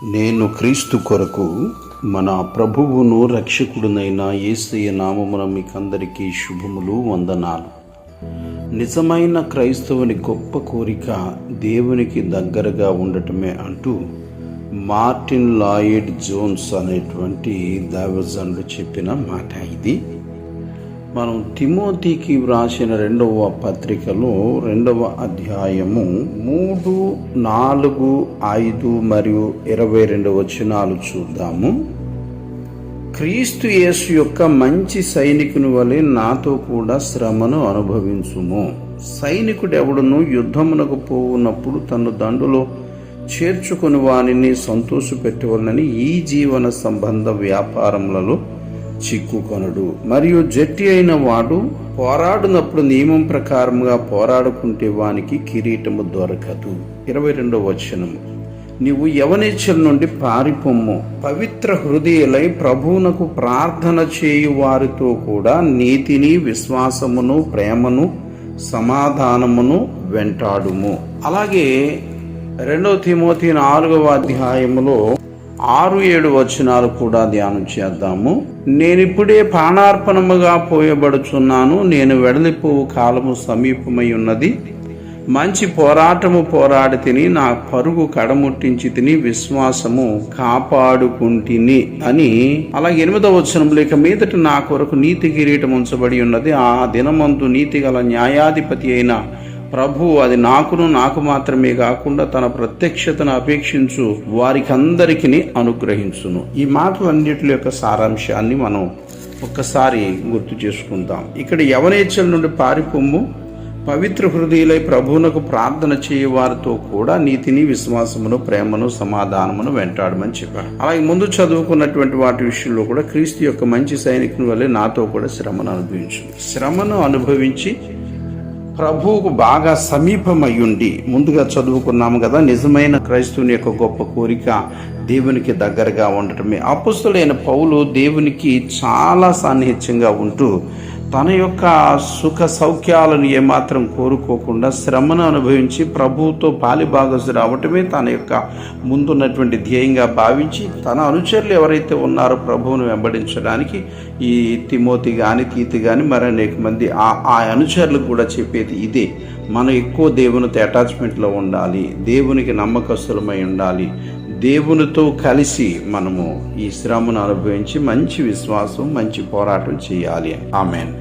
నేను క్రీస్తు కొరకు మన ప్రభువును రక్షకుడునైన యేసయ్య నామమున మీకందరికీ శుభములు, వందనాలు. నిజమైన క్రైస్తవుని గొప్ప కోరిక దేవునికి దగ్గరగా ఉండటమే అంటూ మార్టిన్ లాయిడ్ జోన్స్ అనేటువంటి దైవజనుడు చెప్పిన మాట ఇది. మనం తిమోతికి వ్రాసిన 2వ పత్రికలో 2వ అధ్యాయము 3, 4, 5 మరియు 22 వచనాలు చూద్దాము. క్రీస్తు యేసు యొక్క మంచి సైనికుని వలె నాతో కూడా శ్రమను అనుభవించుము. సైనికుడెవడును యుద్ధమునకు పోవునప్పుడు తన దండులో చేర్చుకుని వానిని సంతోషపెట్టవలనని ఈ జీవన సంబంధ వ్యాపారములలో చిక్కుకొనడు. మరియు జట్టి అయిన వాడు పోరాడునప్పుడు నియమం ప్రకారముగా పోరాడుకుంటే వానికి కిరీటము దొరకదు. 22వ వచనము, నీవు యవనేచ్ఛల నుండి పారిపొమ్ము, పవిత్ర హృదయులై ప్రభువునకు ప్రార్థన చేయు వారితో కూడా నీతిని, విశ్వాసమును, ప్రేమను, సమాధానమును వెంటాడుము. అలాగే 2 తిమోతి 4వ అధ్యాయములో 6, 7 వచనాలు కూడా ధ్యానం చేద్దాము. నేనిప్పుడే ప్రాణార్పణముగా పోయబడుచున్నాను, నేను వెడలిపోవు కాలము సమీపమై ఉన్నది. మంచి పోరాటము పోరాడి తిని, నా పరుగు కడముట్టించి తిని, విశ్వాసము కాపాడుకుంటిని అని. అలాగే 8వ వచనంలో, ఇక మీదట నా కొరకు నీతి కిరీటం ఉంచబడి ఉన్నది. ఆ దినమందు నీతి గల న్యాయాధిపతి అయిన ప్రభు అది నాకు మాత్రమే కాకుండా తన ప్రత్యక్షతను అపేక్షించు వారికందరికీ అనుగ్రహించును. ఈ మాటలన్నిటి యొక్క సారాంశాన్ని మనం ఒక్కసారి గుర్తు చేసుకుందాం. ఇక్కడ యవనేచ్ఛల నుండి పారిపొమ్ము, పవిత్ర హృదయులై ప్రభువునకు ప్రార్థన చేయు వారితో కూడా నీతిని, విశ్వాసమును, ప్రేమను, సమాధానమును వెంటాడమని చెప్పారు. అలాగే ముందు చదువుకున్నటువంటి వాటి విషయంలో కూడా క్రీస్తు యొక్క మంచి సైనికుని వల్లే నాతో కూడా శ్రమను అనుభవించు. శ్రమను అనుభవించి ప్రభువుకు బాగా సమీపమయ్యుండి, ముందుగా చదువుకున్నాము కదా, నిజమైన క్రైస్తవుని యొక్క గొప్ప కోరిక దేవునికి దగ్గరగా ఉండటమే. అపొస్తలుడైన పౌలు దేవునికి చాలా సాన్నిహిత్యంగా ఉంటూ తన యొక్క సుఖ సౌఖ్యాలను ఏమాత్రం కోరుకోకుండా శ్రమను అనుభవించి ప్రభువుతో పాలిభాగస్సు రావటమే తన యొక్క ముందున్నటువంటి ధ్యేయంగా భావించి, తన అనుచరులు ఎవరైతే ఉన్నారో ప్రభువును వెంబడించడానికి, ఈ తిమోతి కానీ తీతు కానీ మరి అనేక మంది ఆ అనుచరులకు కూడా చెప్పేది ఇదే. మనం ఎక్కువ దేవునితో అటాచ్మెంట్లో ఉండాలి, దేవునికి నమ్మకస్తులమై ఉండాలి, దేవునితో కలిసి మనము ఈ శ్రమను అనుభవించి మంచి విశ్వాసం, మంచి పోరాటం చేయాలి. ఆమేన్.